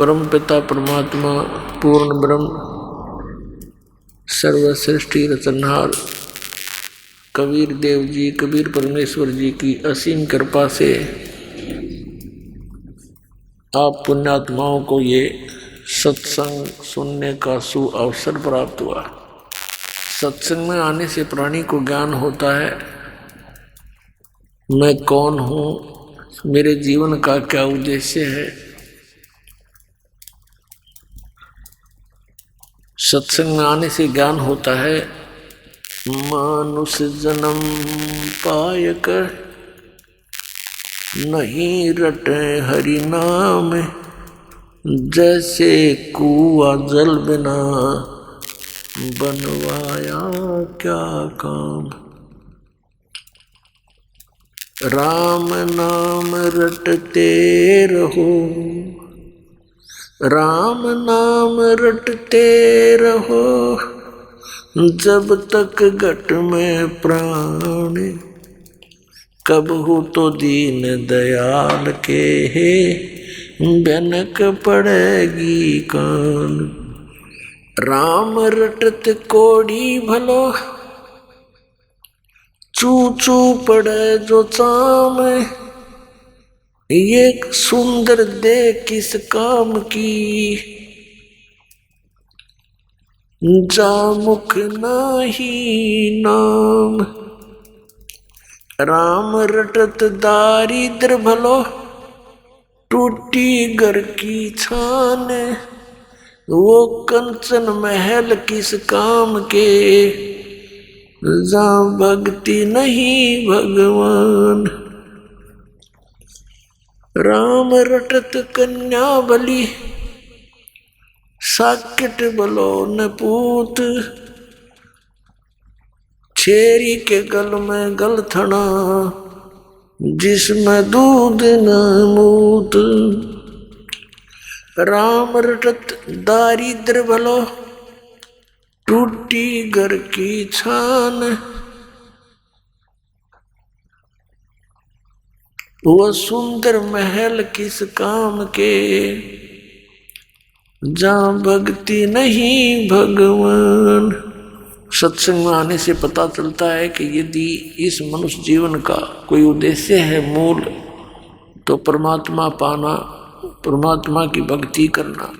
परम पिता परमात्मा पूर्ण ब्रह्म सर्व सृष्टि रचनहार कबीर देव जी, कबीर परमेश्वर जी की असीम कृपा से आप पुण्यात्माओं को ये सत्संग सुनने का सुअवसर प्राप्त हुआ। सत्संग में आने से प्राणी को ज्ञान होता है, मैं कौन हूँ, मेरे जीवन का क्या उद्देश्य है। सत्संग में आने से ज्ञान होता है, मानुष जन्म पाय कर नहीं रटे हरि नाम, जैसे कुआ जल बिना बनवाया क्या काम। राम नाम रटते रहो, राम नाम रटते रहो, जब तक घट में प्राण, कब हो तो दीन दयाल के है भनक पड़ेगी कान। राम रटत कोड़ी भलो, चू चू पड़े जो चाम, ये सुंदर दे किस काम की, जा मुख नाही नाम। राम रटत दारिद्र भलो, टूटी घर की छान, वो कंचन महल किस काम के, जा भक्ति नहीं भगवान। राम रटत कन्या बलि, साकिट बलो न पूत, छेरी के गल में गलथना, जिसमें दूध न मूत। राम रटत दारिद्र भलो, टूटी घर की छान, वो सुंदर महल किस काम के, जहाँ भक्ति नहीं भगवान। सत्संग में आने से पता चलता है कि यदि इस मनुष्य जीवन का कोई उद्देश्य है मूल, तो परमात्मा पाना, परमात्मा की भक्ति करना।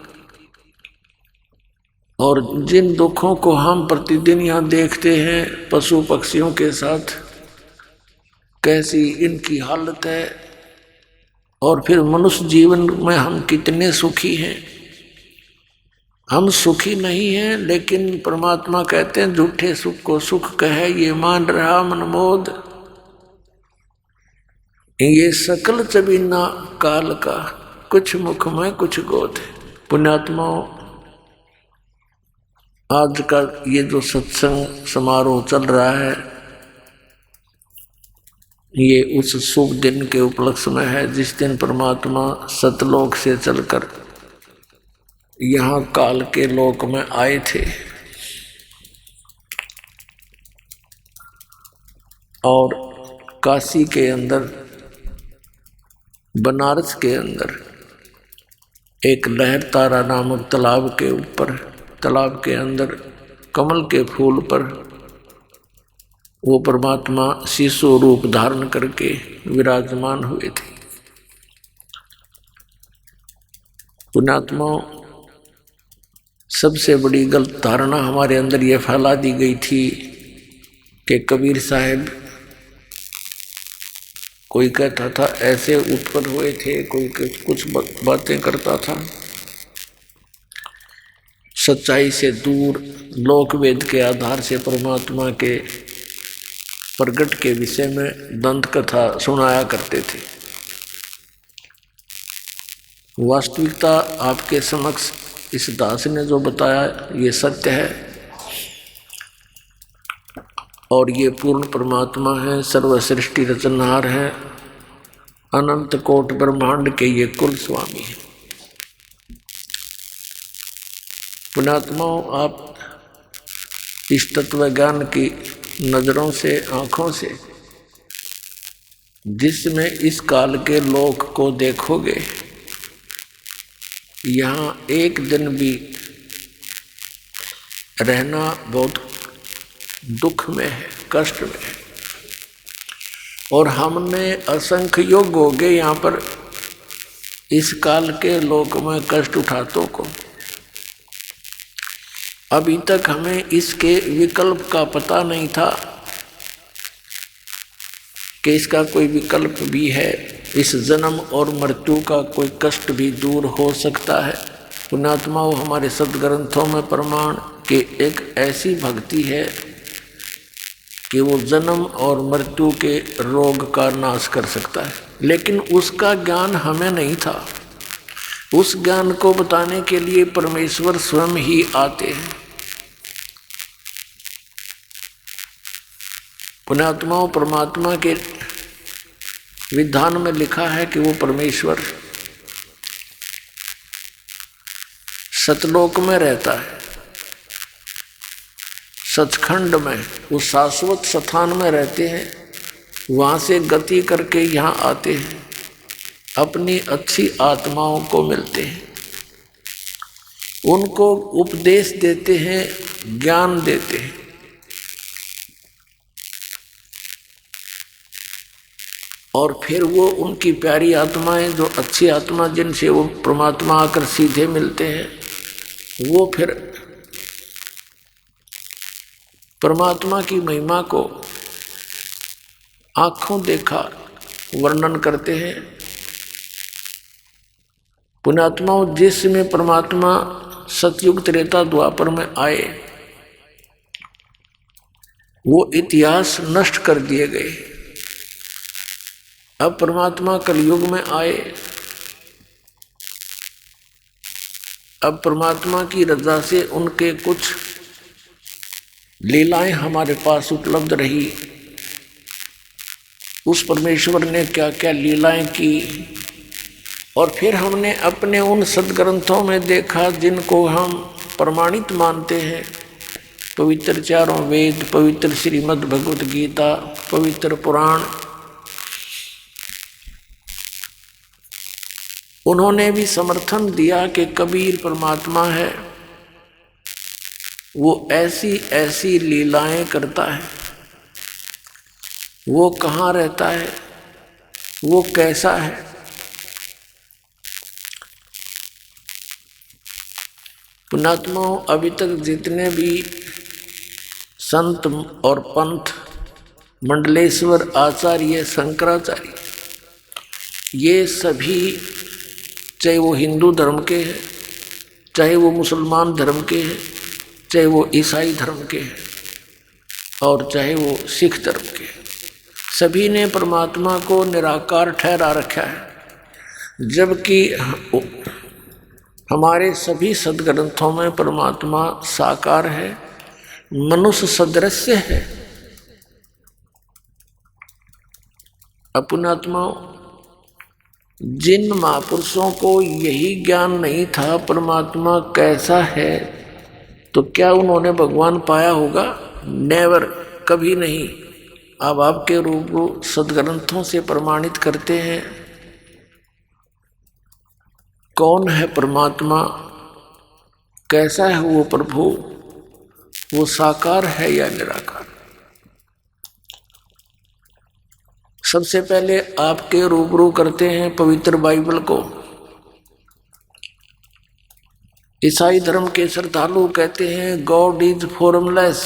और जिन दुखों को हम प्रतिदिन यहाँ देखते हैं पशु पक्षियों के साथ, कैसी इनकी हालत है, और फिर मनुष्य जीवन में हम कितने सुखी हैं। हम सुखी नहीं हैं, लेकिन परमात्मा कहते हैं झूठे सुख को सुख कहे ये मान रहा मनमोद, ये सकल चबीना काल का, कुछ मुख में कुछ गोद। पुण्यात्माओं, आज का ये जो सत्संग समारोह चल रहा है, ये उस शुभ दिन के उपलक्ष्य में है जिस दिन परमात्मा सतलोक से चलकर यहाँ काल के लोक में आए थे। और काशी के अंदर, बनारस के अंदर एक लहर तारा नामक तालाब के ऊपर, तालाब के अंदर कमल के फूल पर वो परमात्मा शिशु रूप धारण करके विराजमान हुए थे। पुण्यात्माओं, सबसे बड़ी गलत धारणा हमारे अंदर यह फैला दी गई थी कि कबीर साहब, कोई कहता था ऐसे उत्पन्न हुए थे, कोई कुछ बातें करता था, सच्चाई से दूर लोक वेद के आधार से परमात्मा के प्रगट के विषय में दंत कथा सुनाया करते थे। वास्तविकता आपके समक्ष इस दास ने जो बताया ये सत्य है, और ये पूर्ण परमात्मा है, सर्व सृष्टि रचनहार है, अनंत कोट ब्रह्मांड के ये कुल स्वामी है। पुण्यात्माओं, आप इस तत्व ज्ञान की नजरों से, आंखों से, जिसमें इस काल के लोक को देखोगे, यहाँ एक दिन भी रहना बहुत दुख में है, कष्ट में है। और हमने असंख्य योग हो गए यहाँ पर इस काल के लोक में कष्ट उठातों को। अभी तक हमें इसके विकल्प का पता नहीं था कि इसका कोई विकल्प भी है, इस जन्म और मृत्यु का कोई कष्ट भी दूर हो सकता है। पुण्यात्माओं, हमारे सदग्रंथों में प्रमाण कि एक ऐसी भक्ति है कि वो जन्म और मृत्यु के रोग का नाश कर सकता है, लेकिन उसका ज्ञान हमें नहीं था। उस ज्ञान को बताने के लिए परमेश्वर स्वयं ही आते हैं। पुण्यात्माओं, परमात्मा के विधान में लिखा है कि वो परमेश्वर सतलोक में रहता है, सचखंड में, उस शाश्वत स्थान में रहते हैं। वहाँ से गति करके यहाँ आते हैं, अपनी अच्छी आत्माओं को मिलते हैं, उनको उपदेश देते हैं, ज्ञान देते हैं। और फिर वो उनकी प्यारी आत्माएं, जो अच्छी आत्मा जिनसे वो परमात्मा आकर सीधे मिलते हैं, वो फिर परमात्मा की महिमा को आंखों देखा वर्णन करते हैं। पुण्यात्माओं, जिसमें परमात्मा सतयुग त्रेता द्वापर में आए, वो इतिहास नष्ट कर दिए गए। अब परमात्मा कलयुग में आए। अब परमात्मा की रजा से उनके कुछ लीलाएं हमारे पास उपलब्ध रही। उस परमेश्वर ने क्या क्या लीलाएं की, और फिर हमने अपने उन सदग्रंथों में देखा जिनको हम प्रमाणित मानते हैं, पवित्र चारों वेद, पवित्र श्रीमद् भगवत गीता, पवित्र पुराण, उन्होंने भी समर्थन दिया कि कबीर परमात्मा है, वो ऐसी ऐसी लीलाएं करता है, वो कहाँ रहता है, वो कैसा है। पुण्यात्माओं, अभी तक जितने भी संत और पंथ, मंडलेश्वर आचार्य, शंकराचार्य, ये सभी, चाहे वो हिंदू धर्म के हैं, चाहे वो मुसलमान धर्म के हैं, चाहे वो ईसाई धर्म के हैं, और चाहे वो सिख धर्म के हैं, सभी ने परमात्मा को निराकार ठहरा रखा है। जबकि हमारे सभी सदग्रंथों में परमात्मा साकार है, मनुष्य सदृश्य है। पुण्यात्माओं, जिन महापुरुषों को यही ज्ञान नहीं था परमात्मा कैसा है, तो क्या उन्होंने भगवान पाया होगा? नेवर, कभी नहीं। अब आपके रूबरू सदग्रंथों से प्रमाणित करते हैं कौन है परमात्मा, कैसा है वो प्रभु, वो साकार है या निराकार। सबसे पहले आपके रूबरू करते हैं पवित्र बाइबल को। ईसाई धर्म के श्रद्धालु कहते हैं गॉड इज फॉर्मलेस,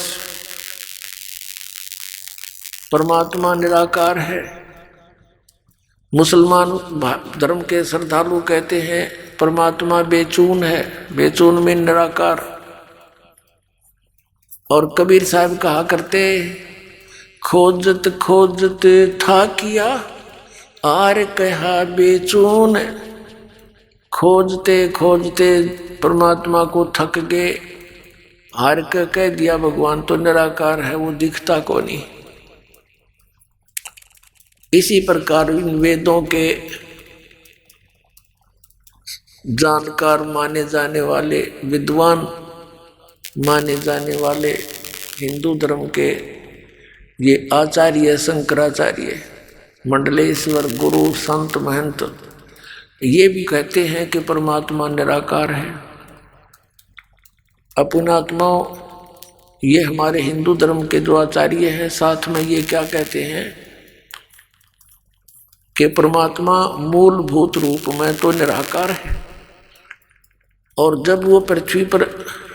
परमात्मा निराकार है। मुसलमान धर्म के श्रद्धालु कहते हैं परमात्मा बेचून है, बेचून में निराकार। और कबीर साहब कहा करते, खोजत खोजत था किया आर कहा बेचून। खोजते खोजते परमात्मा को थक गए, हार के कह दिया भगवान तो निराकार है, वो दिखता को नहीं। इसी प्रकार इन वेदों के जानकार माने जाने वाले, विद्वान माने जाने वाले हिंदू धर्म के ये आचार्य, शंकराचार्य, मंडलेश्वर, गुरु, संत, महंत, ये भी कहते हैं कि परमात्मा निराकार है। अपुनात्मा, ये हमारे हिंदू धर्म के जो आचार्य हैं, साथ में ये क्या कहते हैं कि परमात्मा मूलभूत रूप में तो निराकार है, और जब वो पृथ्वी पर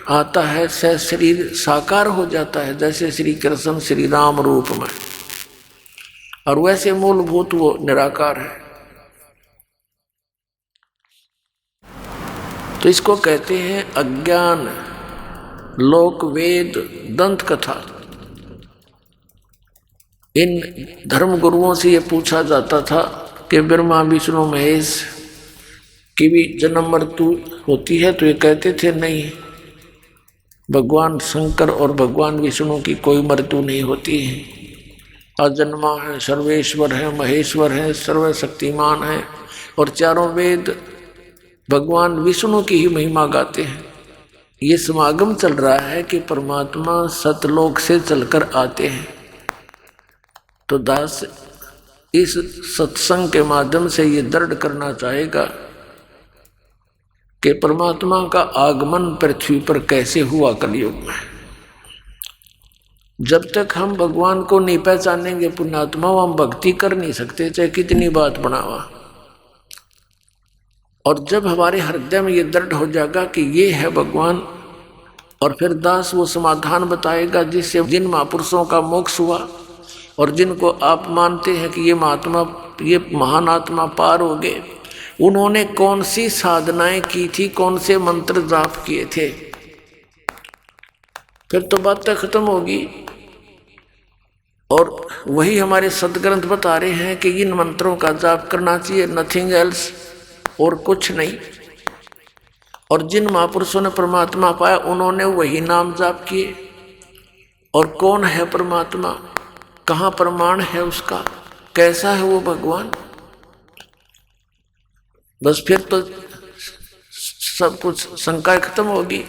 आता है शरीर साकार हो जाता है, जैसे श्री कृष्ण श्री राम रूप में, और वैसे मूलभूत वो निराकार है। तो इसको कहते हैं अज्ञान, लोक वेद, दंत कथा। इन धर्म गुरुओं से ये पूछा जाता था कि ब्रह्मा विष्णु महेश की भी जन्म मृत्यु होती है, तो ये कहते थे नहीं, भगवान शंकर और भगवान विष्णु की कोई मृत्यु नहीं होती है, अजन्मा है, सर्वेश्वर है, महेश्वर है, सर्वशक्तिमान है, और चारों वेद भगवान विष्णु की ही महिमा गाते हैं। ये समागम चल रहा है कि परमात्मा सतलोक से चलकर आते हैं। तो दास इस सत्संग के माध्यम से ये दृढ़ करना चाहेगा कि परमात्मा का आगमन पृथ्वी पर कैसे हुआ कलयुग में। जब तक हम भगवान को नहीं पहचानेंगे पुण्यात्मा, हम भक्ति कर नहीं सकते, चाहे कितनी बात बनावा। और जब हमारे हृदय में ये दृढ़ हो जाएगा कि ये है भगवान, और फिर दास वो समाधान बताएगा जिससे जिन महापुरुषों का मोक्ष हुआ और जिनको आप मानते हैं कि ये महात्मा, ये महान आत्मा पार हो गए, उन्होंने कौन सी साधनाएं की थी, कौन से मंत्र जाप किए थे, फिर तो बात खत्म होगी। और वही हमारे सदग्रंथ बता रहे हैं कि इन मंत्रों का जाप करना चाहिए, नथिंग एल्स, और कुछ नहीं। और जिन महापुरुषों ने परमात्मा पाया उन्होंने वही नाम जाप किए। और कौन है परमात्मा, कहाँ प्रमाण है उसका, कैसा है वो भगवान, बस फिर तो सब कुछ शंका खत्म होगी,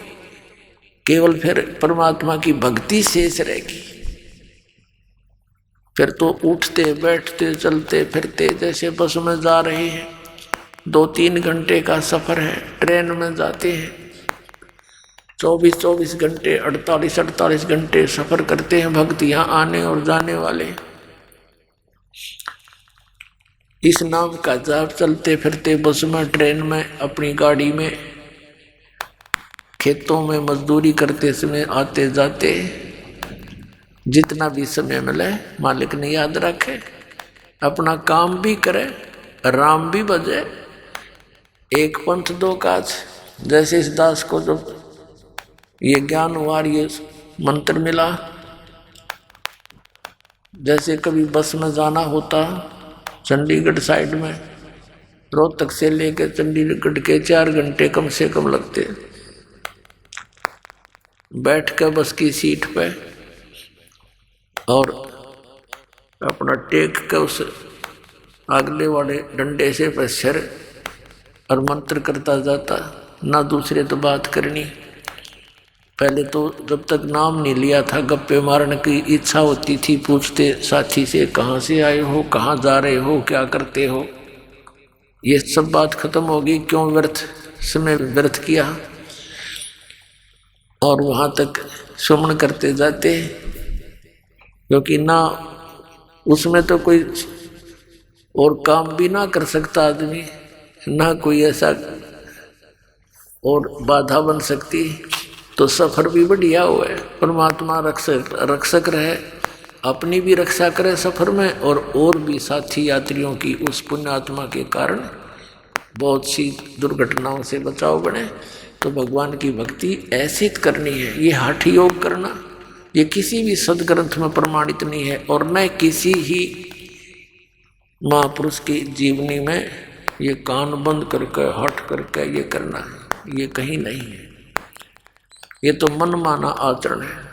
केवल फिर परमात्मा की भक्ति शेष रहेगी। फिर तो उठते बैठते चलते फिरते जैसे बस में जा रहे हैं, 2-3 घंटे का सफर है, ट्रेन में जाते हैं, 24-24 घंटे 48-48 घंटे सफर करते हैं भक्त यहाँ आने और जाने वाले। इस नाम का जाप चलते फिरते बस में, ट्रेन में, अपनी गाड़ी में, खेतों में मजदूरी करते समय, आते जाते, जितना भी समय मिले मालिक ने याद रखे, अपना काम भी करे, राम भी बजे, एक पंथ दो काज। जैसे इस दास को जब ये ज्ञान हुआ, ये मंत्र मिला, जैसे कभी बस में जाना होता चंडीगढ़ साइड में, रोहतक से लेकर चंडीगढ़ के 4 घंटे कम से कम लगते, बैठ कर बस की सीट पे और अपना टेक के उस अगले वाले डंडे से पर सिर और मंत्र करता जाता, ना दूसरे तो बात करनी। पहले तो जब तक नाम नहीं लिया था, गप्पे मारने की इच्छा होती थी, पूछते साथी से कहाँ से आए हो, कहाँ जा रहे हो, क्या करते हो, ये सब बात खत्म होगी, क्यों व्यर्थ समय व्यर्थ किया। और वहाँ तक सुमन करते जाते, क्योंकि ना उसमें तो कोई और काम भी ना कर सकता आदमी, ना कोई ऐसा और बाधा बन सकती, तो सफर भी बढ़िया हुआ है। परमात्मा रक्षक रहे, अपनी भी रक्षा करे सफर में, और भी साथी यात्रियों की उस पुण्यात्मा के कारण बहुत सी दुर्घटनाओं से बचाव बने। तो भगवान की भक्ति ऐसी करनी है, ये हठ योग करना, ये किसी भी सदग्रंथ में प्रमाणित नहीं है, और न किसी ही महापुरुष की जीवनी में ये कान बंद करके हट करके ये करना है, ये कहीं नहीं है, ये तो मनमाना आचरण है।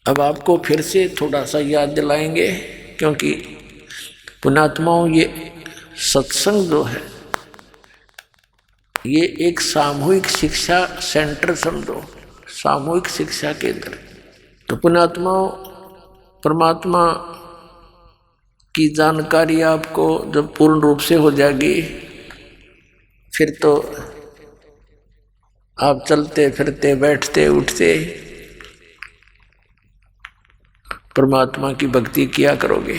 अब आपको फिर से थोड़ा सा याद दिलाएंगे, क्योंकि पुण्यात्माओं ये सत्संग जो है ये एक सामूहिक शिक्षा सेंटर समझो, सामूहिक शिक्षा केंद्र। तो पुण्यात्माओं परमात्मा की जानकारी आपको जब पूर्ण रूप से हो जाएगी, फिर तो आप चलते फिरते बैठते उठते परमात्मा की भक्ति किया करोगे।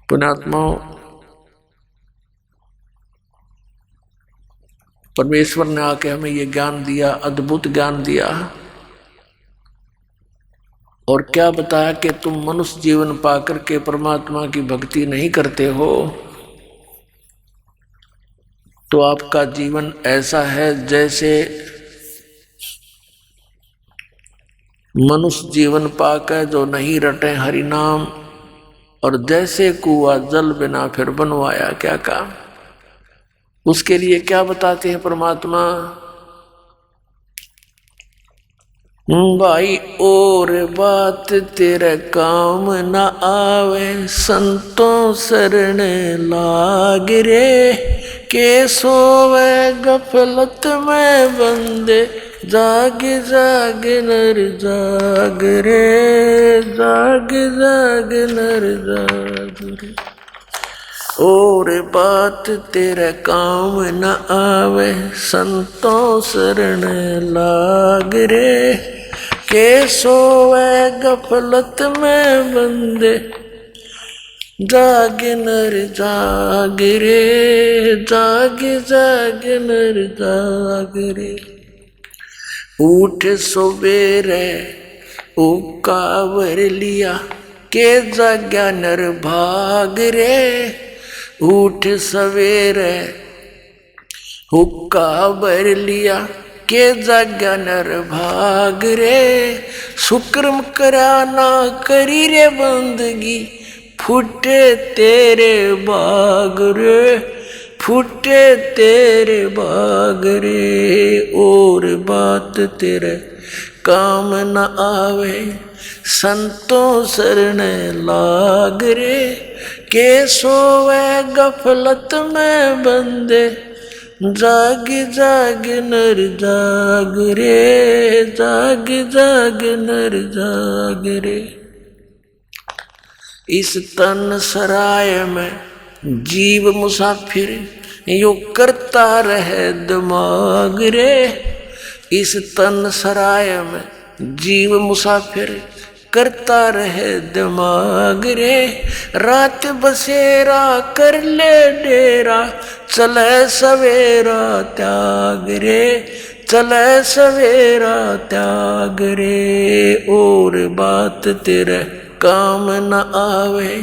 पुण्यात्माओं, परमेश्वर ने आके हमें ये ज्ञान दिया, अद्भुत ज्ञान दिया, और क्या बताया कि तुम मनुष्य जीवन पाकर के परमात्मा की भक्ति नहीं करते हो, तो आपका जीवन ऐसा है जैसे मनुष्य जीवन पाकर जो नहीं रटे हरि नाम, और जैसे कुआ जल बिना फिर बनवाया क्या काम। उसके लिए क्या बताते हैं परमात्मा, भाई और बात तेरे काम न आवे, संतों शरण लाग रे, के सोवे गफलत में बंदे, जाग जाग नर जाग रे, जाग जाग नर जाग रे। और बात तेरे काम न आवे, संतों शरण लाग रे, के सोवे गफलत में बंदे, जाग नर जाग रे, जाग जाग नर जाग रे। उठ सुबेरे उकावर लिया, के जाग्या नर भाग रे, उठ सवेरे हुक्का भर लिया, के जाग्या नर भाग रे, शुक्रम कराना करी रे बंदगी, फूटे तेरे बाग रे, फूटे तेरे बाग रे। और बात तेरे काम न आवे, संतों शरण लाग रे, के सोवे गफलत में बंदे, जाग जाग नर जाग रे, जाग जाग नर जाग रे। इस तन सराय में जीव मुसाफिर, यो करता रहे दिमाग रे। इस तन सराय में जीव मुसाफिर, करता रहे दिमाग रे। रात बसेरा कर ले डेरा, चले सवेरा त्याग रे, चले सवेरा त्याग रे। और बात तेरे काम न आवे,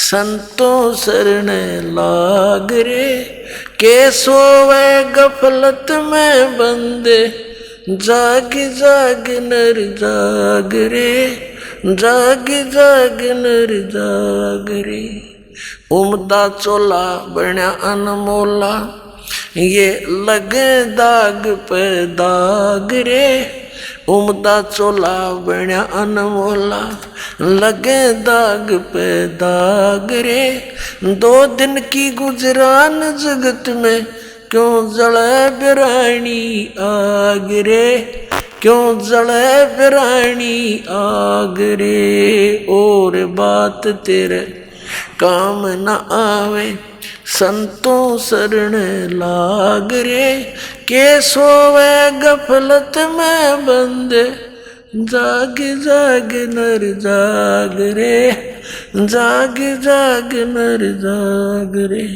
संतों शरण लाग रे, के सोवे गफलत में बंदे, जाग जाग नर जाग रे, जाग जाग नर जाग रे। उमदा चोला बण्या अनमोला, ये लगे दाग पे दाग रे। उमदा चोला बण्या अनमोला, लगे दाग पे दाग रे। 2 दिन की गुजरान जगत में, क्यों जले बिरानी आग रे, क्यों जले बिरानी आग रे। और बात तेरे काम न आवे, संतों शरण लाग रे, के सोवे गफलत में बंदे, जाग जाग नर जाग रे, जाग जाग नर जाग रे।